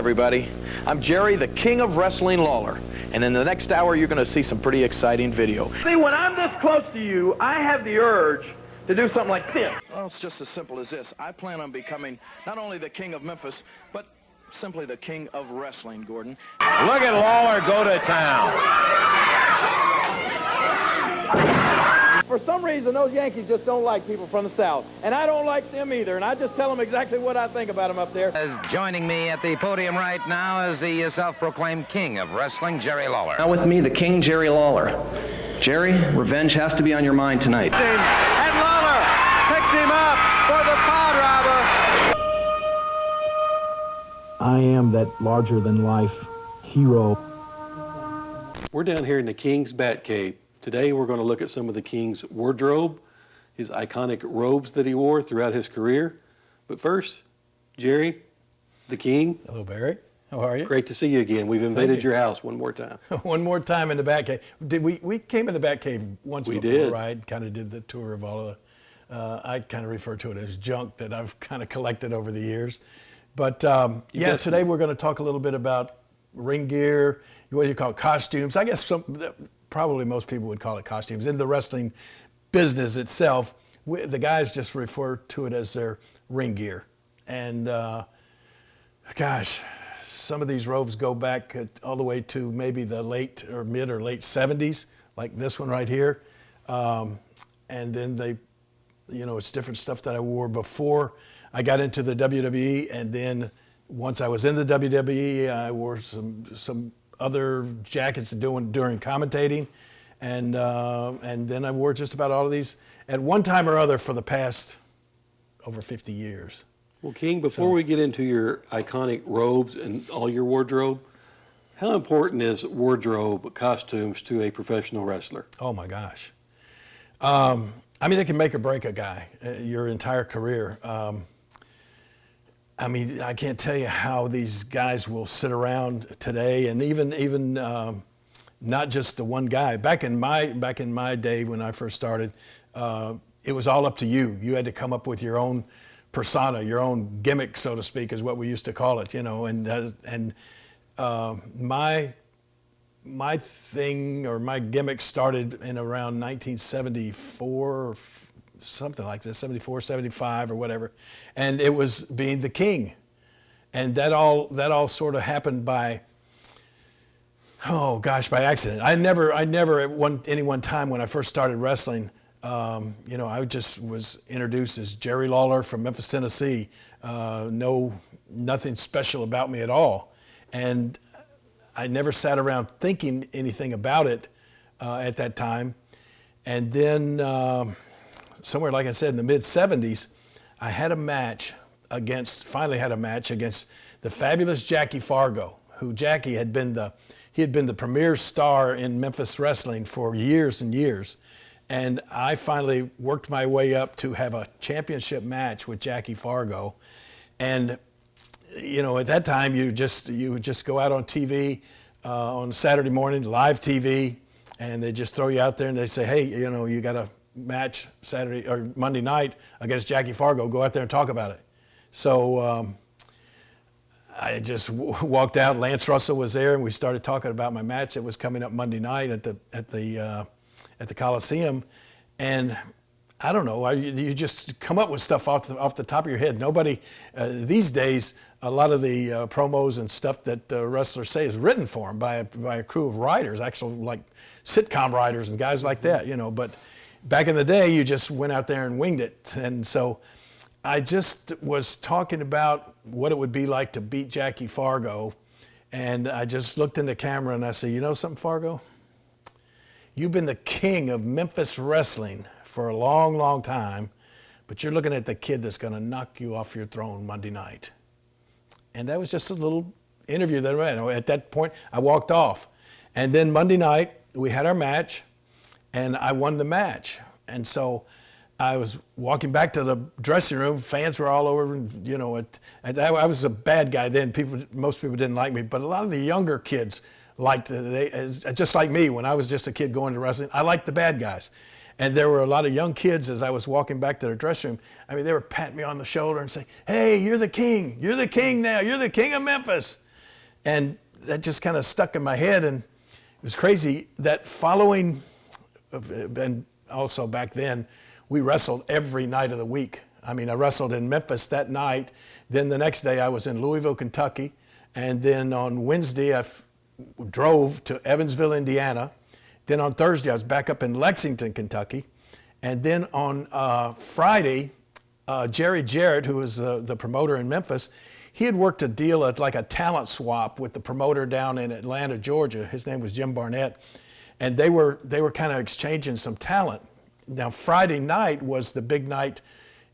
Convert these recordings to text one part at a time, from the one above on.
everybody. I'm Jerry, the King of Wrestling Lawler. And in the next hour, you're going to see some pretty exciting video. See, when I'm this close to you, I have the urge to do something like this. Well, it's just as simple as this. I plan on becoming not only the King of Memphis, but simply the King of Wrestling, Gordon. Look at Lawler go to town. For some reason, those Yankees just don't like people from the South. And I don't like them either. And I just tell them exactly what I think about them up there. Joining me at the podium right now is the self-proclaimed King of Wrestling, Jerry Lawler. Now with me, the King, Jerry Lawler. Jerry, revenge has to be on your mind tonight. And Lawler picks him up for the pod robber. I am that larger-than-life hero. We're down here in the King's Batcave. Today we're going to look at some of the King's wardrobe, his iconic robes that he wore throughout his career. But first, Jerry, the King. Hello, Barry. How are you? Great to see you again. We've invaded your house one more time. One more time in the Batcave. We came in the Batcave once before, did. right? Kind of did the tour of all of the, I kind of refer to it as junk that I've kind of collected over the years. But yeah, today we're going to talk a little bit about ring gear, what do you call it, costumes. I guess probably most people would call it costumes. In the wrestling business itself, the guys just refer to it as their ring gear. And gosh, some of these robes go back all the way to maybe the mid or late 70s, like this one right here. And then it's different stuff that I wore before I got into the WWE. And then once I was in the WWE, I wore some other jackets during commentating, and then I wore just about all of these at one time or other for the past over 50 years. Well, King, before we get into your iconic robes and all your wardrobe, how important is wardrobe costumes to a professional wrestler? Oh my gosh. I mean, it can make or break a guy, your entire career. I mean, I can't tell you how these guys will sit around today, and even not just the one guy. Back in my day when I first started, it was all up to you. You had to come up with your own persona, your own gimmick, so to speak, is what we used to call it. And my thing or my gimmick started in around 1974 or something like this, 74, 75 or whatever. And it was being the King. And that all sort of happened by accident. I never at any one time when I first started wrestling, I just was introduced as Jerry Lawler from Memphis, Tennessee. Nothing special about me at all. And I never sat around thinking anything about it at that time. And then somewhere, like I said, in the mid-70s, I had a match against the fabulous Jackie Fargo, who Jackie had been the premier star in Memphis wrestling for years and years. And I finally worked my way up to have a championship match with Jackie Fargo. And, at that time, you would just go out on TV on Saturday morning, live TV, and they just throw you out there and they say, hey, you got a match Saturday or Monday night against Jackie Fargo. Go out there and talk about it. So I just walked out. Lance Russell was there, and we started talking about my match that was coming up Monday night at the Coliseum. And I don't know, you just come up with stuff off the top of your head. Nobody these days, a lot of the promos and stuff that wrestlers say is written for them by a crew of writers, actually like sitcom writers and guys like that, But back in the day, you just went out there and winged it. And so I just was talking about what it would be like to beat Jackie Fargo. And I just looked in the camera and I said, you know something, Fargo? You've been the king of Memphis wrestling for a long, long time, but you're looking at the kid that's going to knock you off your throne Monday night. And that was just a little interview that I had. At that point, I walked off. And then Monday night, we had our match, and I won the match. And so I was walking back to the dressing room. Fans were all over, I was a bad guy then. Most people didn't like me, but a lot of the younger kids liked, just like me, when I was just a kid going to wrestling, I liked the bad guys. And there were a lot of young kids as I was walking back to their dressing room. I mean, they were patting me on the shoulder and saying, hey, you're the king. You're the king now. You're the king of Memphis. And that just kind of stuck in my head, and it was crazy. That following, and also back then, we wrestled every night of the week. I mean, I wrestled in Memphis that night. Then the next day I was in Louisville, Kentucky. And then on Wednesday I drove to Evansville, Indiana. Then on Thursday I was back up in Lexington, Kentucky. And then on Friday, Jerry Jarrett, who was the promoter in Memphis, he had worked a deal at like a talent swap with the promoter down in Atlanta, Georgia. His name was Jim Barnett. And they were kind of exchanging some talent. Now, Friday night was the big night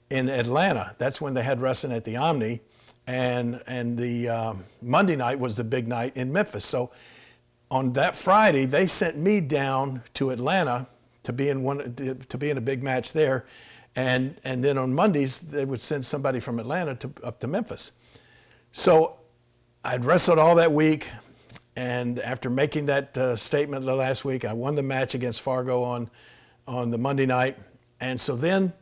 in Atlanta. That's when they had wrestling at the Omni. And the Monday night was the big night in Memphis. So on that Friday, they sent me down to Atlanta to be in a big match there. And then on Mondays, they would send somebody from Atlanta up to Memphis. So I'd wrestled all that week. And after making that statement the last week, I won the match against Fargo on the Monday night. And so then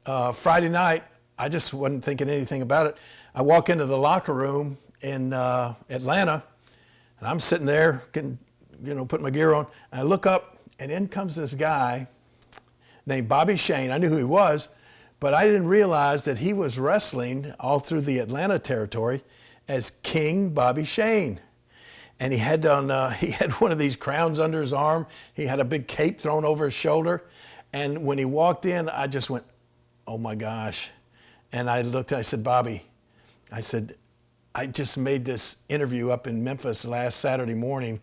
Friday night, I just wasn't thinking anything about it. I walk into the locker room in Atlanta, and I'm sitting there getting, putting my gear on. And I look up, and in comes this guy named Bobby Shane. I knew who he was, but I didn't realize that he was wrestling all through the Atlanta territory as King Bobby Shane. And he had one of these crowns under his arm. He had a big cape thrown over his shoulder. And when he walked in, I just went, oh my gosh. And I looked, I said, Bobby, I said, I just made this interview up in Memphis last Saturday morning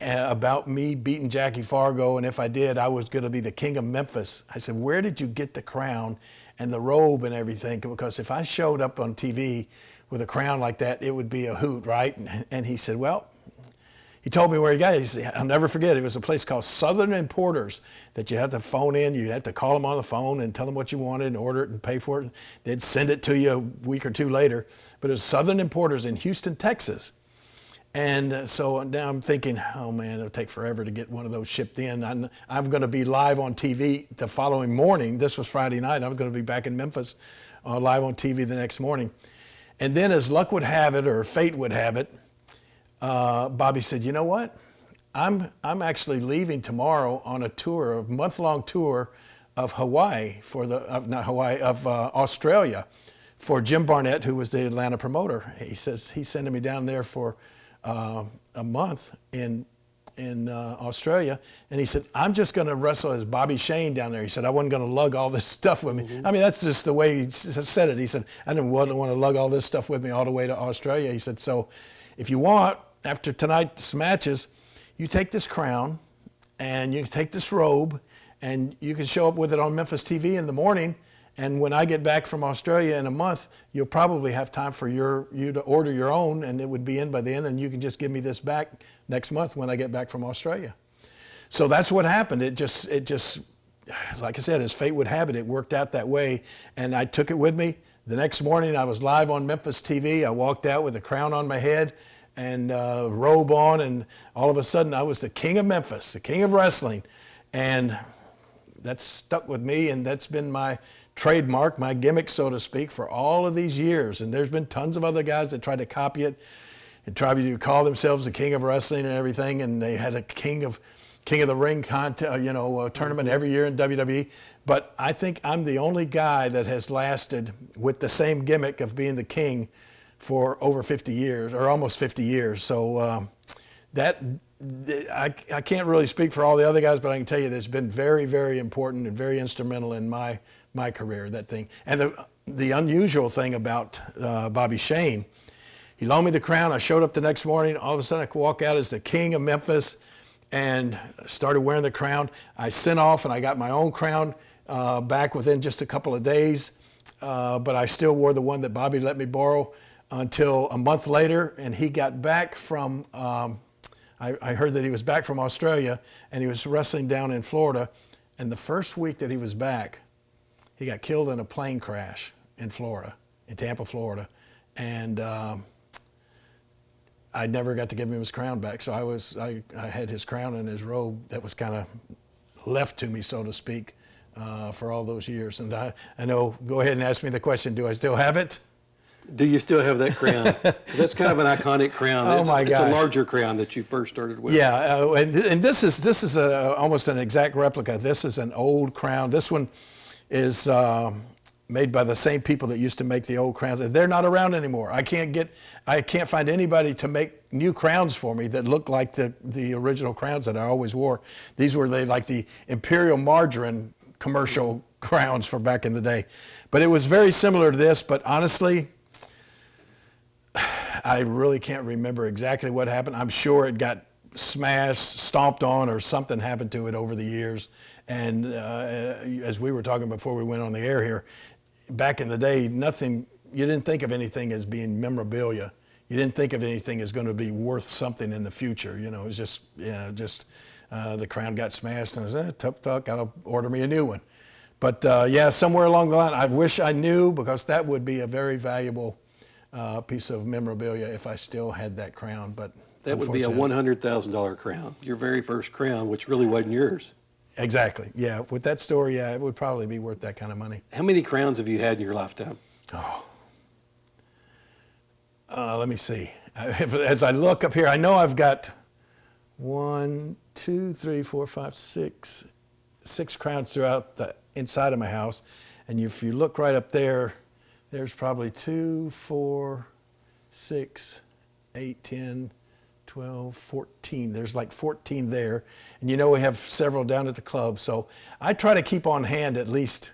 about me beating Jackie Fargo. And if I did, I was going to be the king of Memphis. I said, where did you get the crown and the robe and everything? Because if I showed up on TV with a crown like that, it would be a hoot, right? And he said, well, he told me where he got it. He said, I'll never forget it. It was a place called Southern Importers that you had to phone in. You had to call them on the phone and tell them what you wanted and order it and pay for it. They'd send it to you a week or two later. But it was Southern Importers in Houston, Texas. And so now I'm thinking, oh man, it'll take forever to get one of those shipped in. I'm going to be live on TV the following morning. This was Friday night. I was going to be back in Memphis live on TV the next morning. And then as luck would have it, or fate would have it, Bobby said, you know what? I'm actually leaving tomorrow on a tour, a month-long tour of Hawaii, Australia, for Jim Barnett, who was the Atlanta promoter. He says he's sending me down there for a month in Australia. And he said, I'm just going to wrestle as Bobby Shane down there. He said, I wasn't going to lug all this stuff with me. Mm-hmm. I mean, that's just the way he said it. He said, I didn't want to lug all this stuff with me all the way to Australia. He said, so if you want, after tonight's matches, you take this crown and you take this robe and you can show up with it on Memphis TV in the morning. And when I get back from Australia in a month, you'll probably have time for you to order your own, and it would be in by then, and you can just give me this back next month when I get back from Australia. So that's what happened. It just, like I said, as fate would have it, it worked out that way, and I took it with me. The next morning, I was live on Memphis TV. I walked out with a crown on my head and a robe on, and all of a sudden, I was the king of Memphis, the king of wrestling, and that's stuck with me, and that's been my trademark, my gimmick, so to speak, for all of these years. And there's been tons of other guys that tried to copy it and tried to call themselves the king of wrestling and everything. And they had a king of the ring tournament every year in WWE. But I think I'm the only guy that has lasted with the same gimmick of being the king for over 50 years, or almost 50 years. So I can't really speak for all the other guys, but I can tell you that's been very, very important and very instrumental in my career, that thing. And the unusual thing about Bobby Shane, he loaned me the crown. I showed up the next morning. All of a sudden, I could walk out as the king of Memphis and started wearing the crown. I sent off and I got my own crown back within just a couple of days, but I still wore the one that Bobby let me borrow until a month later, and he got back from, I heard that he was back from Australia, and he was wrestling down in Florida, and the first week that he was back, he got killed in a plane crash in Florida, in Tampa, Florida. And I never got to give him his crown back. So I had his crown and his robe that was kind of left to me, so to speak, for all those years. And I know, go ahead and ask me the question, do I still have it? Do you still have that crown? That's kind of an iconic crown. Oh, my gosh. It's a larger crown that you first started with. Yeah, and this is almost an exact replica. This is an old crown. This one is made by the same people that used to make the old crowns. They're not around anymore. I can't find anybody to make new crowns for me that look like the original crowns that I always wore. These were like the Imperial Margarine commercial crowns for back in the day. But it was very similar to this, but honestly, I really can't remember exactly what happened. I'm sure it got smashed, stomped on, or something happened to it over the years. And as we were talking before we went on the air here, back in the day, you didn't think of anything as being memorabilia. You didn't think of anything as going to be worth something in the future. You know, it was just the crown got smashed, and I was, tuck, I'll order me a new one. But yeah, somewhere along the line, I wish I knew, because that would be a very valuable piece of memorabilia if I still had that crown. But that would be a $100,000 crown, your very first crown, which really wasn't yours. Exactly. Yeah. With that story, yeah, it would probably be worth that kind of money. How many crowns have you had in your lifetime? Let me see. As I look up here, I know I've got 1, 2, 3, 4, 5, 6 crowns throughout the inside of my house. And if you look right up there, there's probably 2, 4, 6, 8, 10, 12, 14. There's like 14 there. And you know we have several down at the club. So I try to keep on hand at least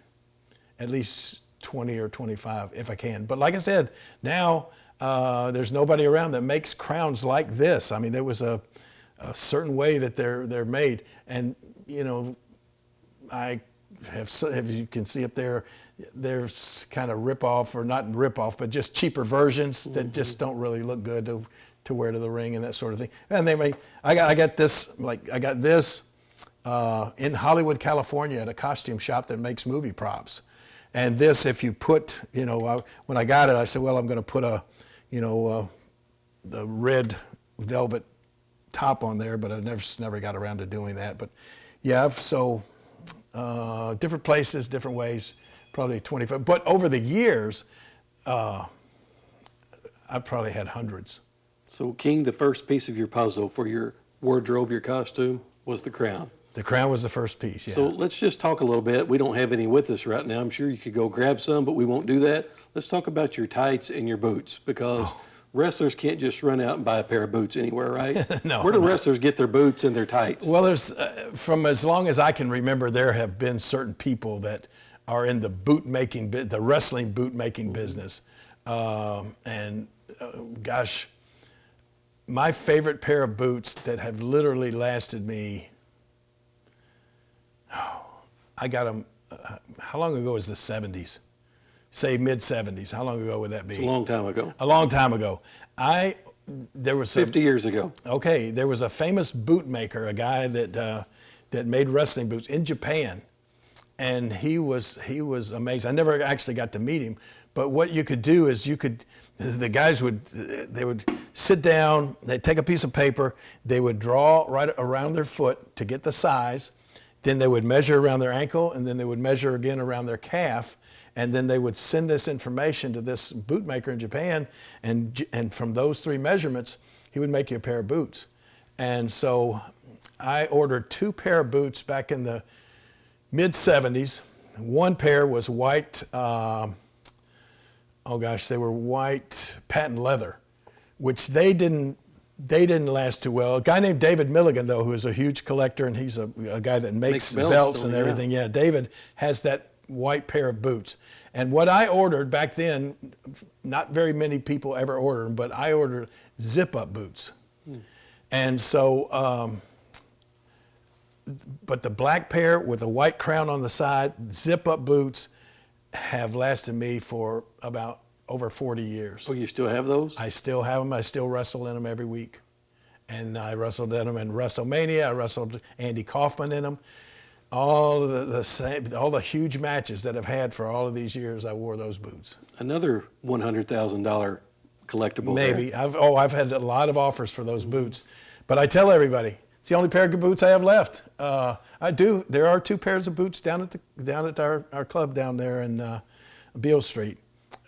20 or 25 if I can. But like I said, now there's nobody around that makes crowns like this. I mean, there was a certain way that they're made. And, you know, I have, as you can see up there, there's kind of rip-off, or not rip-off, but just cheaper versions that just don't really look good to wear to the ring and that sort of thing. And they make, I got this in Hollywood, California, at a costume shop that makes movie props. And this, if you put, you know, when I got it, I said, well, I'm going to put the red velvet top on there, but I never got around to doing that. But yeah, so different places, different ways, probably 25. But over the years, I've probably had hundreds. So, King, the first piece of your puzzle for your wardrobe, your costume, was the crown. The crown was the first piece, yeah. So let's just talk a little bit. We don't have any with us right now. I'm sure you could go grab some, but we won't do that. Let's talk about your tights and your boots, because wrestlers can't just run out and buy a pair of boots anywhere, right? No. Where do wrestlers get their boots and their tights? Well, there's from as long as I can remember, there have been certain people that are in the boot making, the wrestling boot making business, gosh, my favorite pair of boots that have literally lasted me. I got them. How long ago was the 70s? Say mid 70s. How long ago would that be? It's a long time ago. A long time ago. There was 50 years ago. Okay, there was a famous boot maker, a guy that made wrestling boots in Japan, and he was amazing. I never actually got to meet him, but what you could do is the guys would sit down, they'd take a piece of paper, they would draw right around their foot to get the size, then they would measure around their ankle, and then they would measure again around their calf, and then they would send this information to this boot maker in Japan, and from those 3 measurements, he would make you a pair of boots. And so I ordered 2 pair of boots back in the mid 70s. One pair was white, they were white patent leather, which they didn't last too well. A guy named David Milligan, though, who is a huge collector, and he's a guy that makes belts and everything. Yeah, David has that white pair of boots. And what I ordered back then, not very many people ever ordered them, but I ordered zip-up boots. And so, but the black pair with the white crown on the side, zip-up boots, have lasted me for about over 40 years. Oh, you still have those? I still have them. I still wrestle in them every week. And I wrestled in them in WrestleMania. I wrestled Andy Kaufman in them. All the huge matches that I've had for all of these years, I wore those boots. Another $100,000 collectible. Maybe. There. I've had a lot of offers for those boots. But I tell everybody, it's the only pair of boots I have left. There are 2 pairs of boots down at our club down there in Beale Street.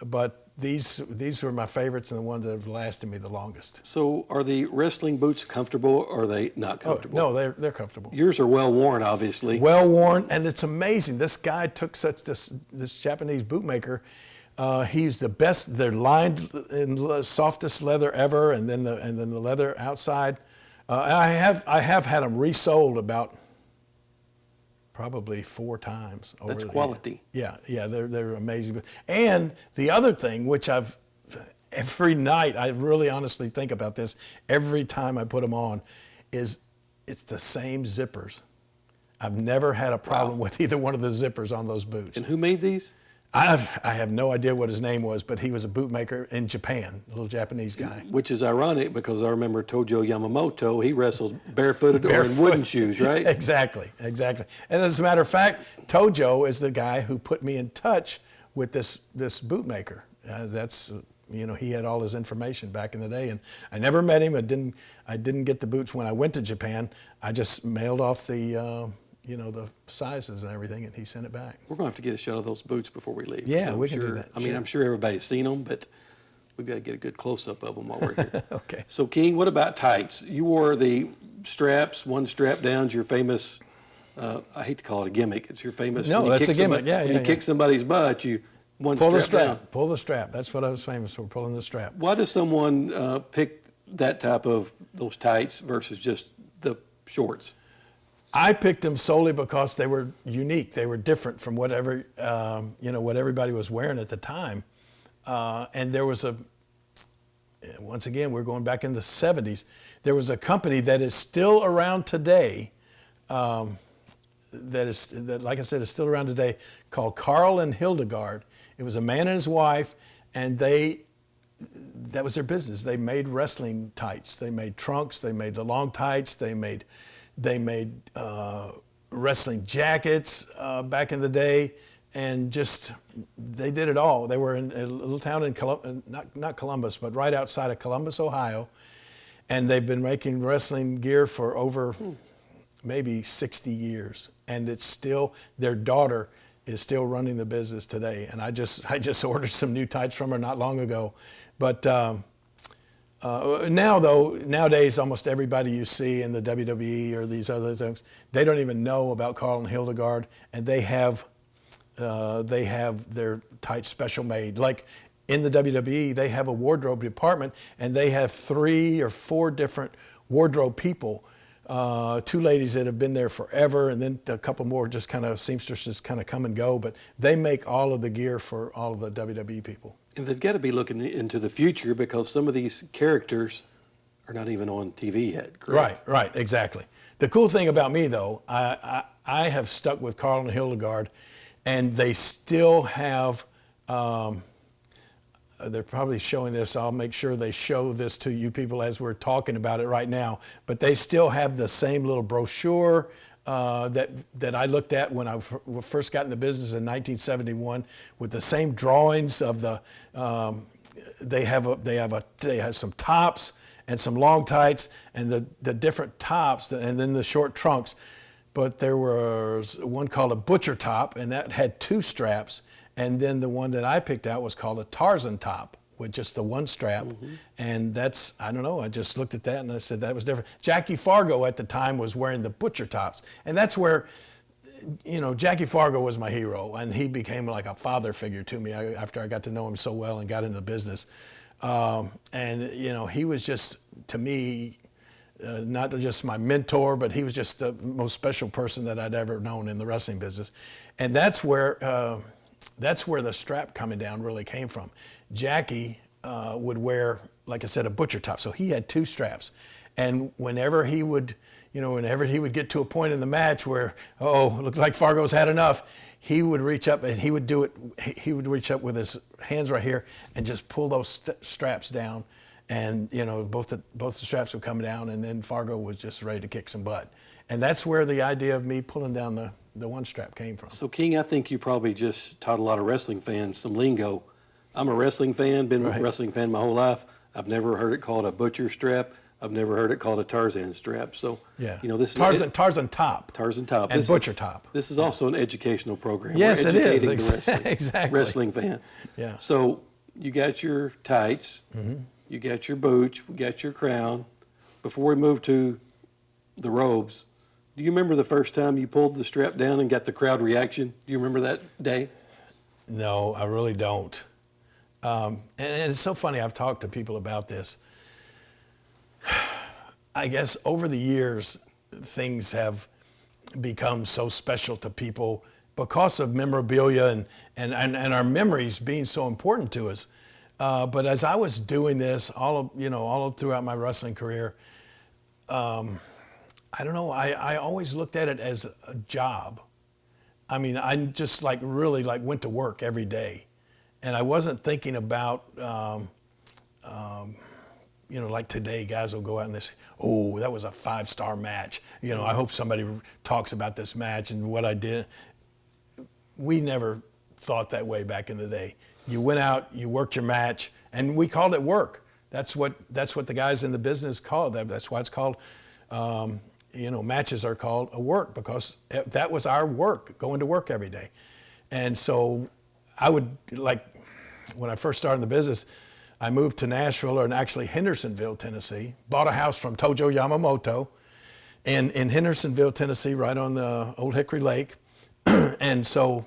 But these were my favorites and the ones that have lasted me the longest. So are the wrestling boots comfortable or are they not comfortable? No, they're comfortable. Yours are well worn, obviously. Well worn, and it's amazing. This guy took this Japanese bootmaker. He's the best. They're lined in the softest leather ever, and then the leather outside. I have had them resold about probably 4 times. That's quality. Yeah, they're amazing. And the other thing, which every night I really honestly think about this every time I put them on, is it's the same zippers. I've never had a problem with either one of the zippers on those boots. And who made these? I have no idea what his name was, but he was a bootmaker in Japan, a little Japanese guy. Which is ironic because I remember Tojo Yamamoto, he wrestled barefooted or in wooden shoes, right? Exactly. And as a matter of fact, Tojo is the guy who put me in touch with this bootmaker. He had all his information back in the day, and I never met him. I didn't get the boots when I went to Japan. I just mailed off the sizes and everything, and he sent it back. We're going to have to get a shot of those boots before we leave. Yeah, we can do that. I mean, I'm sure everybody's seen them, but we've got to get a good close-up of them while we're here. Okay. So, King, what about tights? You wore the straps, one strap down, your famous, I hate to call it a gimmick, it's your famous. No, that's a gimmick, When you kick somebody's butt, you pull the strap down. Pull the strap. That's what I was famous for, pulling the strap. Why does someone pick that type of those tights versus just the shorts? I picked them solely because they were unique. They were different from whatever, what everybody was wearing at the time. And there was once again, we're going back in the 70s. There was a company that is still around today, like I said, is still around today, called Carl and Hildegard. It was a man and his wife, and that was their business. They made wrestling tights. They made trunks. They made the long tights. They made wrestling jackets back in the day, and they did it all. They were in a little town in not Columbus, but right outside of Columbus, Ohio, and they've been making wrestling gear for over maybe 60 years, and it's still, their daughter is still running the business today. And I just ordered some new tights from her not long ago, but. Nowadays, almost everybody you see in the WWE or these other things, they don't even know about Carl and Hildegard, and they have their tights special made. Like in the WWE, they have a wardrobe department, and they have 3 or 4 different wardrobe people. 2 ladies that have been there forever, and then a couple more just kind of seamstresses kind of come and go, but they make all of the gear for all of the WWE people. And they've got to be looking into the future because some of these characters are not even on TV yet, correct? Right, exactly. The cool thing about me, though, I have stuck with Carl and Hildegard, and they still have, they're probably showing this, I'll make sure they show this to you people as we're talking about it right now, but they still have the same little brochure that I looked at when I first got in the business in 1971, with the same drawings of the. They have some tops and some long tights and the different tops and then the short trunks, but there was one called a butcher top, and that had 2 straps, and then the one that I picked out was called a Tarzan top, with just the 1 strap. And that's, I don't know, I just looked at that and I said that was different. Jackie Fargo at the time was wearing the butcher tops. And that's where, Jackie Fargo was my hero, and he became like a father figure to me after I got to know him so well and got into the business. He was just, to me, not just my mentor, but he was just the most special person that I'd ever known in the wrestling business. And that's where the strap coming down really came from. Jackie would wear, like I said, a butcher top. So he had 2 straps. And whenever he would get to a point in the match where, it looked like Fargo's had enough, he would reach up and he would do it. He would reach up with his hands right here and just pull those straps down. And, both the straps would come down, and then Fargo was just ready to kick some butt. And that's where the idea of me pulling down the 1 strap came from. So, King, I think you probably just taught a lot of wrestling fans some lingo. I'm a wrestling fan, been a wrestling fan my whole life. I've never heard it called a butcher strap. I've never heard it called a Tarzan strap. So, this is Tarzan top. Tarzan top. And butcher top. This is also an educational program. Yes, We're it is. educating the Exactly. wrestling fan. Yeah. So, you got your tights, you got your boots, you got your crown. Before we move to the robes, do you remember the first time you pulled the strap down and got the crowd reaction? Do you remember that day? No, I really don't. And it's so funny, I've talked to people about this. I guess over the years, things have become so special to people because of memorabilia and our memories being so important to us. But as I was doing this all throughout my wrestling career, I don't know, I always looked at it as a job. I mean, I just really went to work every day. And I wasn't thinking about, like today, guys will go out and they say, oh, that was a 5-star match. I hope somebody talks about this match and what I did. We never thought that way back in the day. You went out, you worked your match, and we called it work. That's what the guys in the business call it. That's why it's called, matches are called a work, because that was our work, going to work every day. And so I would, when I first started in the business, I moved to Nashville, or actually Hendersonville, Tennessee, bought a house from Tojo Yamamoto in Hendersonville, Tennessee, right on the Old Hickory Lake. And so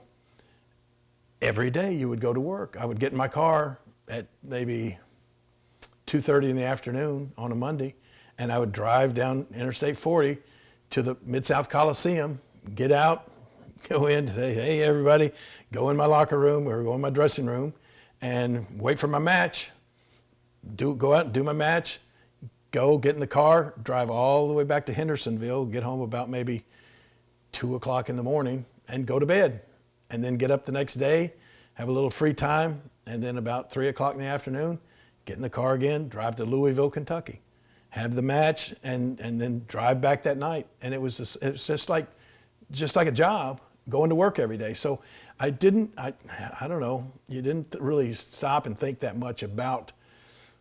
every day you would go to work. I would get in my car at maybe 2:30 in the afternoon on a Monday, and I would drive down Interstate 40 to the Mid-South Coliseum, get out, go in, say, hey, everybody, go in my locker room or go in my dressing room and wait for my match, go out and do my match, go get in the car, drive all the way back to Hendersonville, get home about maybe 2 o'clock in the morning and go to bed. And then get up the next day, have a little free time, and then about 3 o'clock in the afternoon, get in the car again, drive to Louisville, Kentucky, have the match, and then drive back that night. And it was just like a job, going to work every day. So I don't know, you didn't really stop and think that much about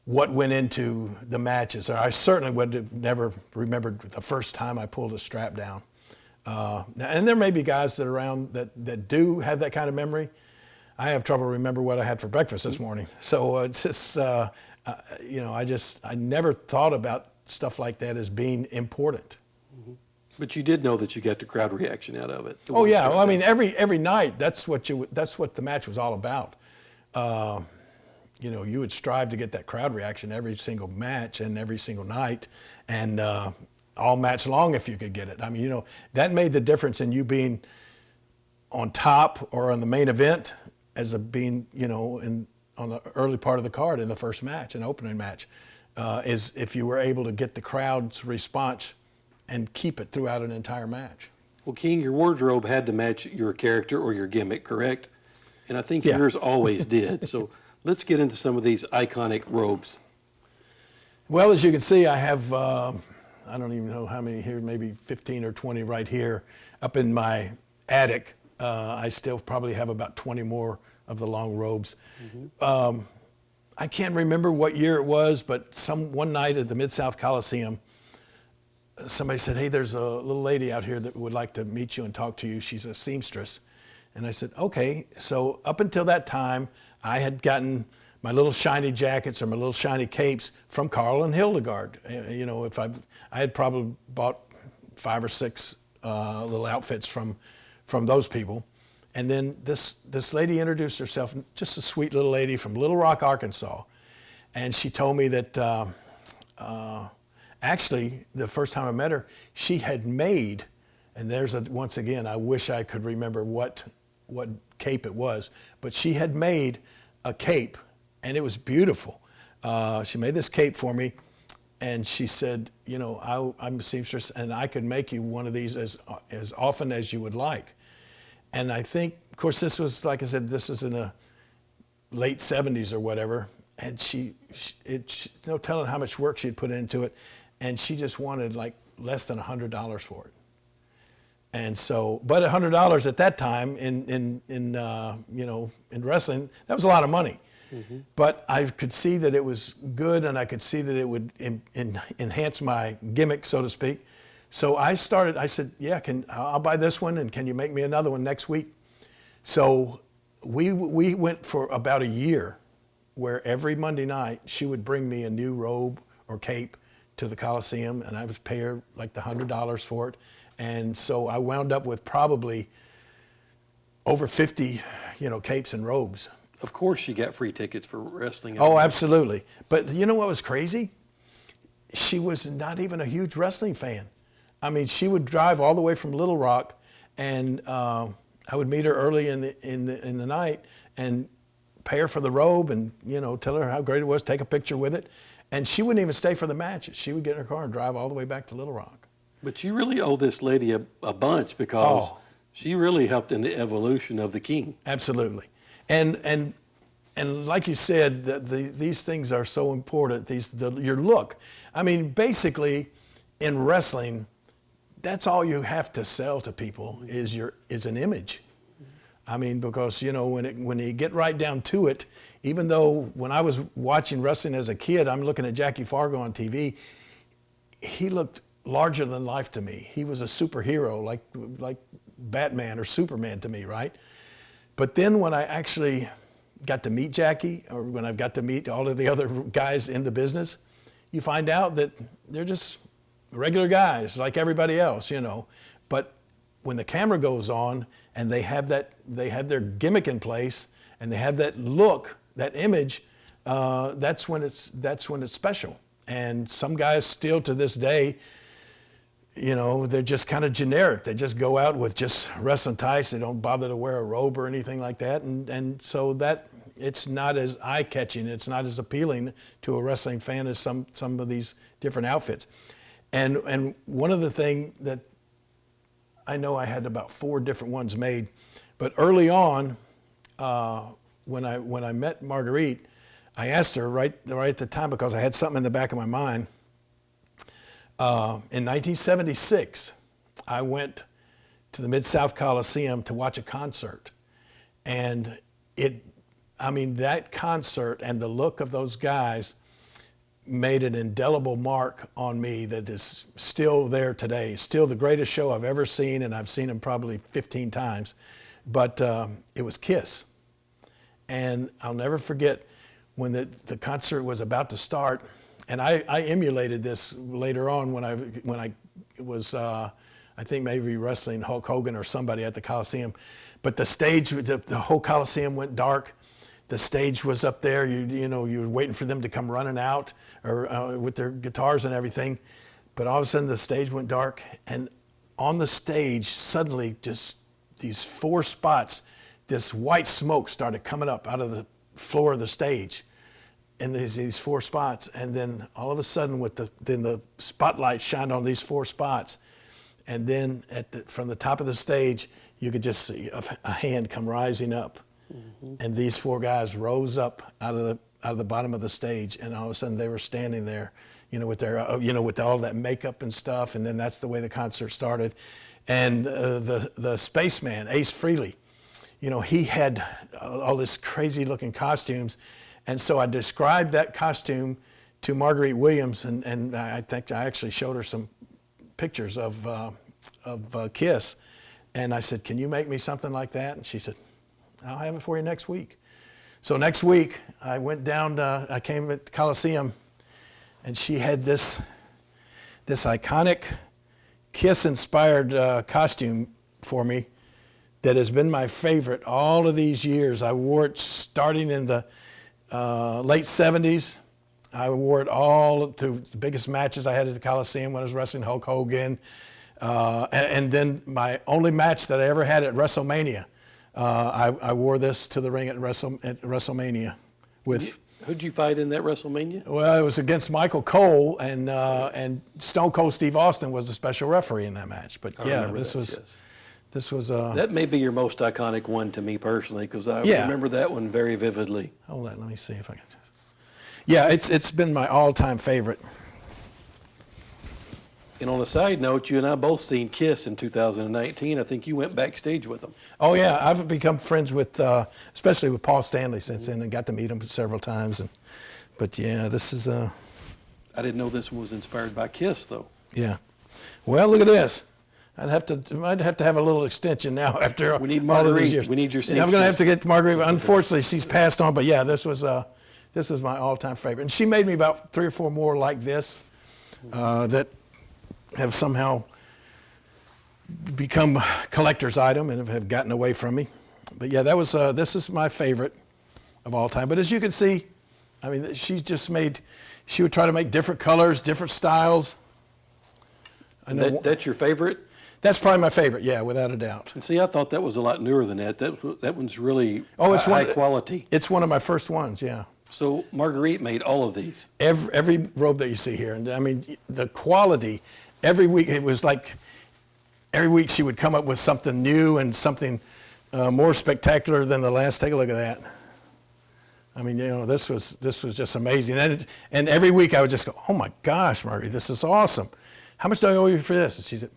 what went into the matches. Or I certainly would have never remembered the first time I pulled a strap down. And there may be guys that are around that do have that kind of memory. I have trouble remember what I had for breakfast this morning. So it's just, I never thought about stuff like that as being important. But you did know that you got the crowd reaction out of it. Oh yeah, well, I mean every night that's what the match was all about. You would strive to get that crowd reaction every single match and every single night, and all match long if you could get it. I mean, that made the difference in you being on top or on the main event as being, on the early part of the card in the first match, an opening match, is if you were able to get the crowd's response and keep it throughout an entire match. Well, King, your wardrobe had to match your character or your gimmick, correct? And I think yours always did. So let's get into some of these iconic robes. Well, as you can see, I have, I don't even know how many here, maybe 15 or 20 right here. Up in my attic, I still probably have about 20 more of the long robes. I can't remember what year it was, but one night at the Mid-South Coliseum, somebody said, hey, there's a little lady out here that would like to meet you and talk to you. She's a seamstress. And I said, okay. So up until that time, I had gotten my little shiny jackets or my little shiny capes from Carl and Hildegard. I had probably bought 5 or 6 little outfits from those people. And then this lady introduced herself, just a sweet little lady from Little Rock, Arkansas. And she told me that actually, the first time I met her, she had made, and once again, I wish I could remember what cape it was, but she had made a cape, and it was beautiful. She made this cape for me, and she said, I'm a seamstress, and I could make you one of these as often as you would like. And I think, of course, this was, like I said, this was in the late 70s or whatever, and no telling how much work she'd put into it, and she just wanted like less than $100 for it. And so, but $100 at that time in wrestling, that was a lot of money. But I could see that it was good, and I could see that it would enhance my gimmick, so to speak. So I said, yeah, I'll buy this one, and can you make me another one next week? So we went for about a year where every Monday night she would bring me a new robe or cape to the Coliseum, and I would pay her like the $100 for it. And so I wound up with probably over 50, capes and robes. Of course she got free tickets for wrestling. Oh, absolutely. But you know what was crazy? She was not even a huge wrestling fan. I mean, she would drive all the way from Little Rock, and I would meet her early in the night and pay her for the robe and, tell her how great it was, take a picture with it. And she wouldn't even stay for the matches. She would get in her car and drive all the way back to Little Rock. But you really owe this lady a bunch, because she really helped in the evolution of the King. Absolutely. And like you said, these things are so important. Your look. I mean, basically, in wrestling, that's all you have to sell to people is an image. I mean, because when you get right down to it, even though when I was watching wrestling as a kid, I'm looking at Jackie Fargo on TV, he looked larger than life to me. He was a superhero, like Batman or Superman to me, right? But then when I actually got to meet Jackie, or when I got to meet all of the other guys in the business, you find out that they're just regular guys like everybody else, But when the camera goes on and they have their gimmick in place and they have that look, that image, that's when it's special. And some guys still to this day, they're just kind of generic. They just go out with just wrestling tights. They don't bother to wear a robe or anything like that. And so that it's not as eye-catching. It's not as appealing to a wrestling fan as some of these different outfits. And one of the things that I know, I had about 4 different ones made, but early on, when I met Marguerite, I asked her right at the time, because I had something in the back of my mind. In 1976, I went to the Mid-South Coliseum to watch a concert. And that concert and the look of those guys made an indelible mark on me that is still there today. Still the greatest show I've ever seen, and I've seen them probably 15 times. But it was Kiss. And I'll never forget when the concert was about to start. And I emulated this later on when I was, I think maybe wrestling Hulk Hogan or somebody at the Coliseum. But the stage, the whole Coliseum went dark. The stage was up there. You were waiting for them to come running out or with their guitars and everything. But all of a sudden the stage went dark, and on the stage suddenly just these 4 spots, this white smoke started coming up out of the floor of the stage. And there's these 4 spots, and then all of a sudden, the spotlight shined on these 4 spots, and then from the top of the stage, you could just see a hand come rising up, and these 4 guys rose up out of the bottom of the stage, and all of a sudden they were standing there, with their, with all that makeup and stuff, and then that's the way the concert started, and the spaceman Ace Frehley, he had all this crazy-looking costumes. And so I described that costume to Marguerite Williams, and I think I actually showed her some pictures of Kiss. And I said, "Can you make me something like that?" And she said, "I'll have it for you next week." So next week, I went down, I came at the Coliseum, and she had this iconic Kiss-inspired costume for me that has been my favorite all of these years. I wore it starting in the late 70s. I wore it all to the biggest matches I had at the Coliseum when I was wrestling Hulk Hogan. And then my only match that I ever had at WrestleMania, I wore this to the ring at WrestleMania with. Who'd you fight in that WrestleMania? Well, it was against Michael Cole, and Stone Cold Steve Austin was the special referee in that match. But yeah, this was. That may be your most iconic one to me personally, because I remember that one very vividly. Hold on, let me see if I can. Yeah, it's been my all-time favorite. And on a side note, you and I both seen Kiss in 2019. I think you went backstage with them. Oh yeah, I've become friends with, especially with Paul Stanley since then, and got to meet him several times. But yeah, this is. I didn't know this was inspired by Kiss, though. Yeah. Well, look at this. I'd have to have a little extension now after all of these years. We need your. Yeah, I'm going to have to get Marguerite. Unfortunately, she's passed on. But yeah, this was This is my all-time favorite. And she made me about 3 or 4 more like this that have somehow become collector's item and have gotten away from me. But yeah, that was this is my favorite of all time. But as you can see, I mean, she would try to make different colors, different styles. I know That's your favorite? that's probably my favorite, yeah, without a doubt. And see, I thought that was a lot newer than that. That one's really high quality. It's one of my first ones, yeah. So Marguerite made all of these. Every robe that you see here, and I mean the quality. Every week it was like, every week she would come up with something new and something more spectacular than the last. Take a look at that. I mean, you know, this was just amazing. And every week I would just go, oh my gosh, Marguerite, this is awesome. How much do I owe you for this? And she said,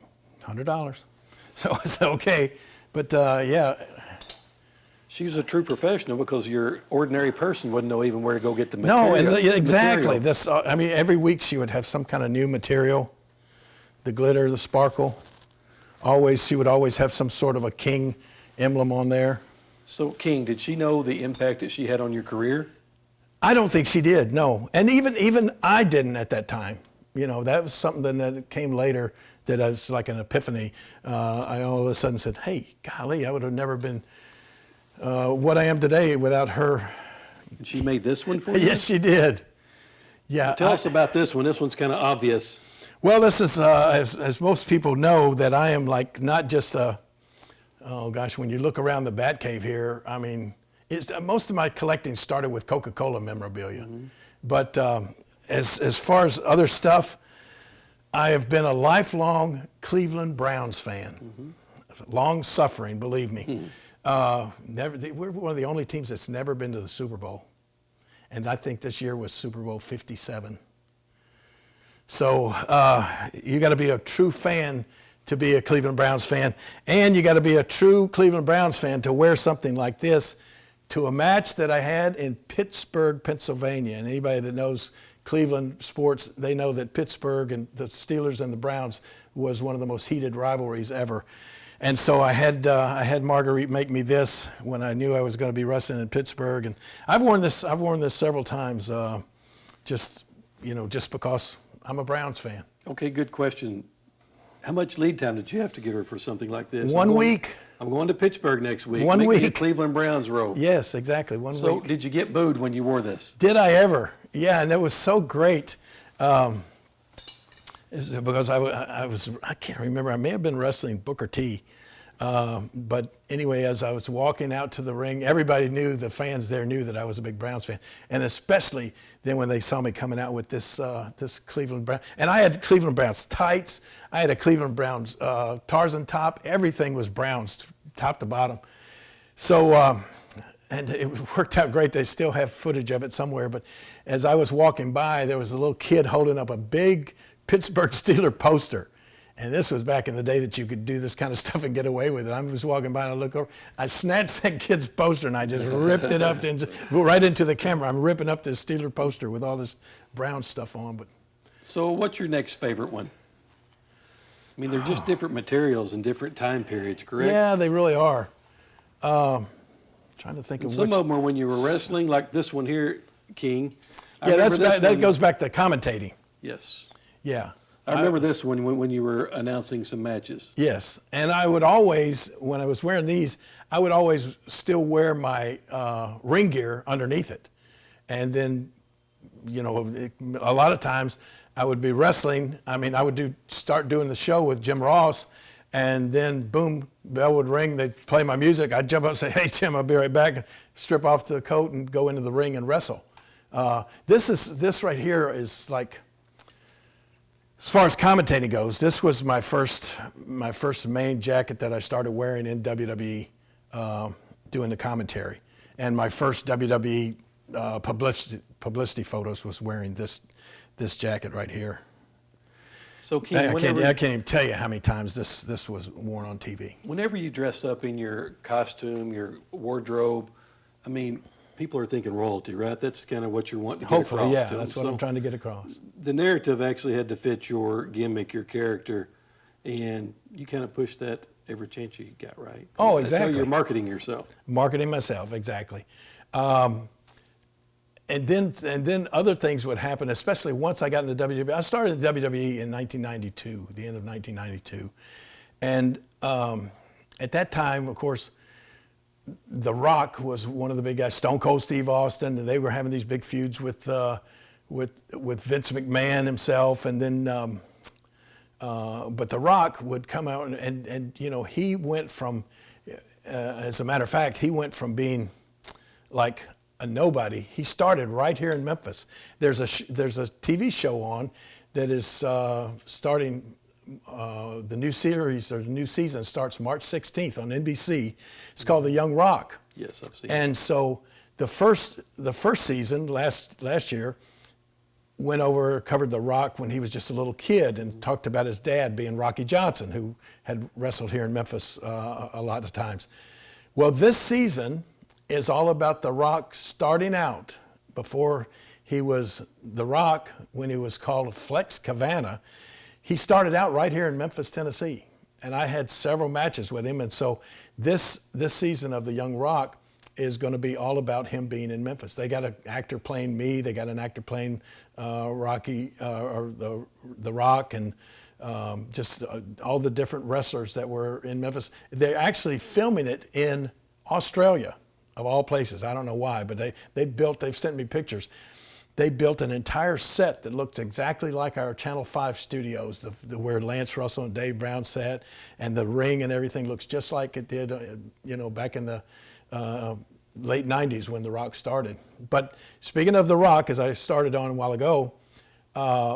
$100. So I said, okay, but yeah. She was a true professional because your ordinary person wouldn't know even where to go get the material. No, and exactly. Material. I mean, every week she would have some kind of new material, the glitter, the sparkle. She would always have some sort of a king emblem on there. So, King, did she know the impact that she had on your career? I don't think she did, no. And even I didn't at that time. You know, that was something that came later that was like an epiphany. I all of a sudden said, hey, golly, I would have never been what I am today without her. And she made this one for you? Yes, she did. Yeah. Tell us about this one. This one's kind of obvious. Well, this is, as most people know, that I am like not just oh gosh, when you look around the Batcave here, I mean, most of my collecting started with Coca-Cola memorabilia. Mm-hmm. But as far as other stuff, I have been a lifelong Cleveland Browns fan. Mm-hmm. Long suffering, believe me. Mm-hmm. We're one of the only teams that's never been to the Super Bowl. And I think this year was Super Bowl 57. So you got to be a true fan to be a Cleveland Browns fan, and you got to be a true Cleveland Browns fan to wear something like this to a match that I had in Pittsburgh, Pennsylvania. And anybody that knows Cleveland sports, they know that Pittsburgh and the Steelers and the Browns was one of the most heated rivalries ever. And so I had Marguerite make me this when I knew I was going to be wrestling in Pittsburgh, and I've worn this several times, just because I'm a Browns fan. Okay, good question. How much lead time did you have to give her for something like this? 1 week. I'm going to Pittsburgh next week. 1 week. Make me a Cleveland Browns robe. Yes, exactly. 1 week. So did you get booed when you wore this? Did I ever? Yeah, and it was so great. Because I can't remember. I may have been wrestling Booker T. But anyway, as I was walking out to the ring, everybody knew, the fans there knew that I was a big Browns fan. And especially then when they saw me coming out with this Cleveland Browns. And I had Cleveland Browns tights. I had a Cleveland Browns Tarzan top. Everything was Browns, top to bottom. So, and it worked out great. They still have footage of it somewhere. But as I was walking by, there was a little kid holding up a big Pittsburgh Steeler poster. And this was back in the day that you could do this kind of stuff and get away with it. I was walking by and I look over. I snatched that kid's poster and I just ripped it up right into the camera. I'm ripping up this Steeler poster with all this Brown stuff on. But so what's your next favorite one? I mean, they're just different materials and different time periods, correct? Yeah, they really are. Trying to think of some of them are when you were wrestling, like this one here, King. Yeah, that goes back to commentating. Yes. Yeah. I remember this one when you were announcing some matches. Yes, and I would always, when I was wearing these, I would always still wear my ring gear underneath it. And then, a lot of times I would be wrestling. I mean, I would start doing the show with Jim Ross, and then boom, bell would ring, they'd play my music. I'd jump up and say, hey, Jim, I'll be right back, and strip off the coat and go into the ring and wrestle. This right here is like, as far as commentating goes, this was my first main jacket that I started wearing in WWE, doing the commentary. And my first WWE publicity photos was wearing this jacket right here. So King, I can't even tell you how many times this was worn on TV. Whenever you dress up in your costume, your wardrobe, I mean, people are thinking royalty, right? That's kind of what you're wanting to get across. Hopefully, yeah, that's what I'm trying to get across. The narrative actually had to fit your gimmick, your character, and you kind of pushed that every chance you got, right? Oh, that's exactly. how you're marketing yourself. Marketing myself, exactly. and then other things would happen, especially once I got into WWE. I started in WWE in 1992, the end of 1992. And at that time, of course, The Rock was one of the big guys, Stone Cold Steve Austin, and they were having these big feuds with Vince McMahon himself. And then, but The Rock would come out and you know, he went from, as a matter of fact, he went from being like a nobody. He started right here in Memphis. There's a TV show on that is starting. The new series or the new season starts March 16th on NBC. It's called The Young Rock. Yes, I've seen And so the first season last year covered The Rock when he was just a little kid and talked about his dad being Rocky Johnson, who had wrestled here in Memphis a lot of times. Well, this season is all about The Rock starting out before he was The Rock, when he was called Flex Cavana. He started out right here in Memphis, Tennessee, and I had several matches with him. And so this season of The Young Rock is going to be all about him being in Memphis. They got an actor playing me. They got an actor playing Rocky or the Rock, and just all the different wrestlers that were in Memphis. They're actually filming it in Australia, of all places. I don't know why, but they've sent me pictures. They built an entire set that looked exactly like our Channel 5 studios, where Lance Russell and Dave Brown sat, and the ring and everything looks just like it did, you know, back in the late 90s when The Rock started. But speaking of The Rock, as I started on a while ago,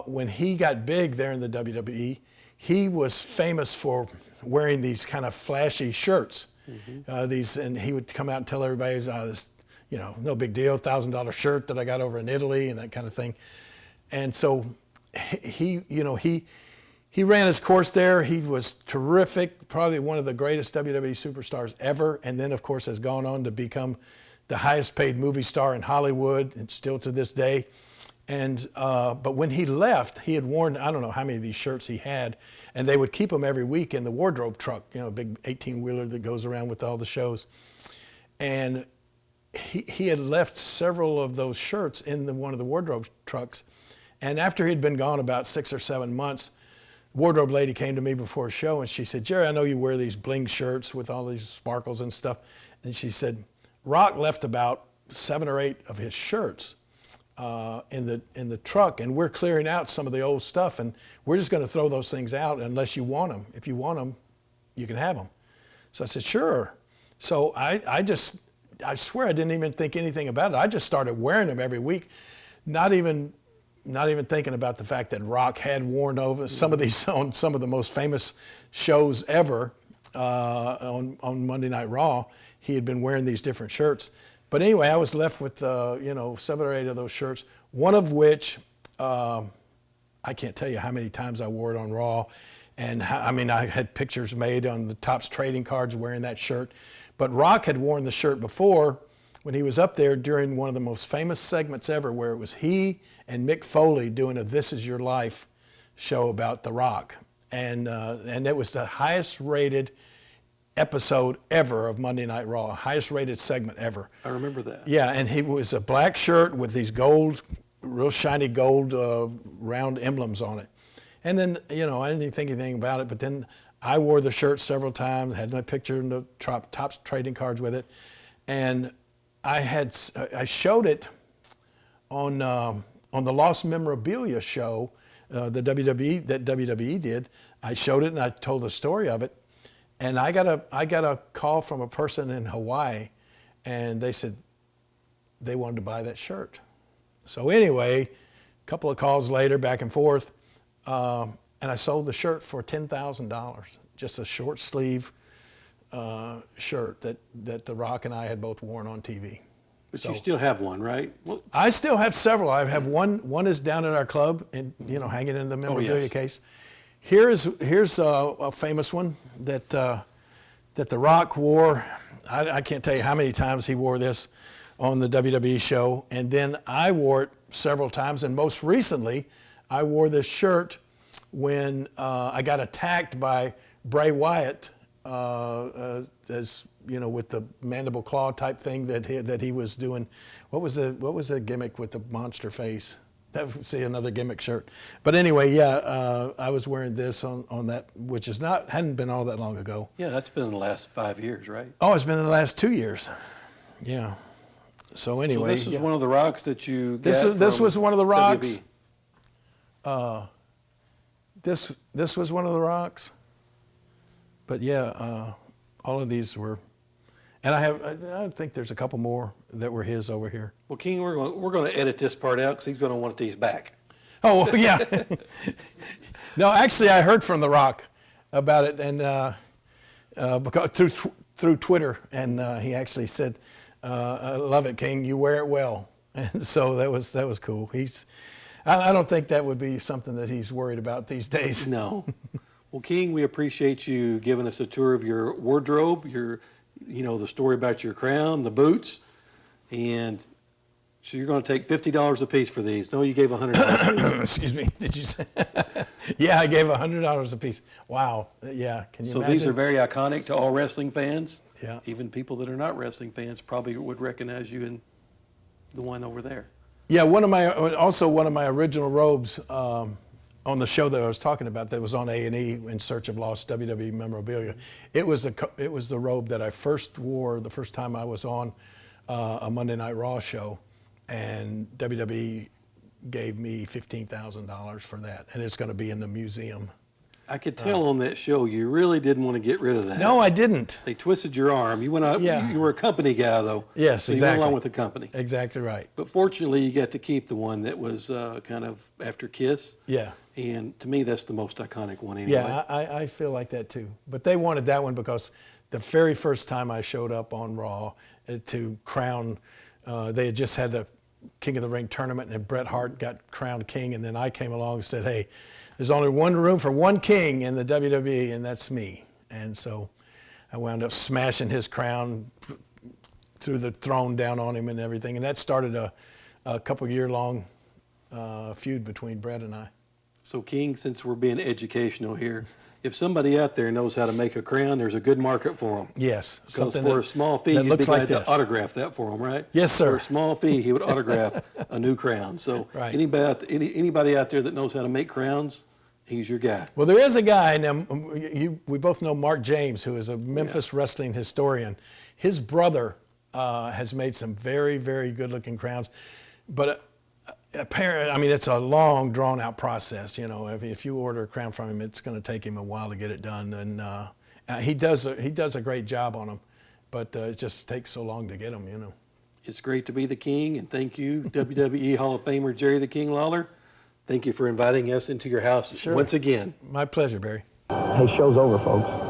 when he got big there in the WWE, he was famous for wearing these kind of flashy shirts. Mm-hmm. And he would come out and tell everybody, this, you know, no big deal, $1,000 shirt that I got over in Italy and that kind of thing. And so he ran his course there. He was terrific, probably one of the greatest WWE superstars ever. And then, of course, has gone on to become the highest paid movie star in Hollywood, and still to this day. And but when he left, he had worn, I don't know how many of these shirts he had, and they would keep them every week in the wardrobe truck, you know, a big 18-wheeler that goes around with all the shows. And he had left several of those shirts in one of the wardrobe trucks. And after he'd been gone about 6 or 7 months, wardrobe lady came to me before a show and she said, "Jerry, I know you wear these bling shirts with all these sparkles and stuff." And she said, "Rock left about 7 or 8 of his shirts in the truck, and we're clearing out some of the old stuff, and we're just going to throw those things out unless you want them. If you want them, you can have them." So I said, "Sure." So I swear I didn't even think anything about it. I just started wearing them every week, not even thinking about the fact that Rock had worn over some of these on some of the most famous shows ever on Monday Night Raw. He had been wearing these different shirts. But anyway, I was left with 7 or 8 of those shirts, one of which I can't tell you how many times I wore it on Raw. And I had pictures made on the Topps trading cards wearing that shirt. But Rock had worn the shirt before when he was up there during one of the most famous segments ever, where it was he and Mick Foley doing a This Is Your Life show about The Rock. And it was the highest rated episode ever of Monday Night Raw, highest rated segment ever. I remember that. Yeah, and he was a black shirt with these gold, real shiny gold round emblems on it. And then, you know, I didn't even think anything about it, but then I wore the shirt several times, had my picture in the Topps trading cards with it. And I showed it on the Lost Memorabilia show, the WWE did. I showed it and I told the story of it. And I got a call from a person in Hawaii, and they said they wanted to buy that shirt. So anyway, a couple of calls later, back and forth, and I sold the shirt for $10,000, just a short sleeve shirt that The Rock and I had both worn on TV. But you still have one, right? Well, I still have several. I have one is down at our club, and hanging in the memorabilia case. Here's a famous one that The Rock wore. I can't tell you how many times he wore this on the WWE show, and then I wore it several times, and most recently I wore this shirt when I got attacked by Bray Wyatt as you know, with the mandible claw type thing that he was doing. What was the gimmick with the monster face? That would see another Gimmick shirt. But anyway, yeah, I was wearing this on that, which hadn't been all that long ago. Yeah, that's been in the last 5 years, right? Oh, it's been in the last 2 years. Yeah. So anyway, so this is one of the rocks that you got this from was one of the rocks. WB. This was one of the rocks. But yeah, all of these were, and I think there's a couple more that were his over here. Well, King, we're going to edit this part out because he's going to want these back. Oh well, yeah. No, actually, I heard from The Rock about it, and because through Twitter, and he actually said, "I love it, King. You wear it well." And so that was cool. I don't think that would be something that he's worried about these days. No. Well, King, we appreciate you giving us a tour of your wardrobe, the story about your crown, the boots, and so you're going to take $50 a piece for these. No, you gave $100. Excuse me. Did you say? Yeah, I gave $100 a piece. Wow. Yeah. Can you imagine? So these are very iconic to all wrestling fans. Yeah. Even people that are not wrestling fans probably would recognize you in the one over there. Yeah. One of my original robes on the show that I was talking about that was on A&E, In Search of Lost WWE Memorabilia. It was the robe that I first wore the first time I was on a Monday Night Raw show, and WWE gave me $15,000 for that, and it's going to be in the museum. I could tell on that show you really didn't want to get rid of that. No, I didn't. They twisted your arm. You went out. Yeah. You were a company guy, though. Yes, so you exactly. went along with the company. Exactly right. But fortunately, you got to keep the one that was kind of after Kiss. Yeah. And to me, that's the most iconic one anyway. Yeah, I feel like that too. But they wanted that one because the very first time I showed up on Raw to crown, they had just had the King of the Ring tournament, and Bret Hart got crowned king, and then I came along and said, hey, there's only one room for one king in the WWE, and that's me. And so I wound up smashing his crown, threw the throne down on him and everything, and that started a couple-year-long feud between Bret and I. So, King, since we're being educational here, if somebody out there knows how to make a crown, there's a good market for them. Yes. Because for a small fee, you'd be glad to autograph that for them, right? Yes, sir. For a small fee, he would autograph a new crown. So right. Anybody out there that knows how to make crowns, he's your guy. Well, there is a guy, now we both know Mark James, who is a Memphis wrestling historian. His brother has made some very, very good-looking crowns. But apparently, I mean, it's a long, drawn-out process. You know, if you order a crown from him, it's going to take him a while to get it done. And he does a great job on them, but it just takes so long to get them. You know. It's great to be the King, and thank you, WWE Hall of Famer Jerry the King Lawler. Thank you for inviting us into your house once again. My pleasure, Barry. Hey, show's over, folks.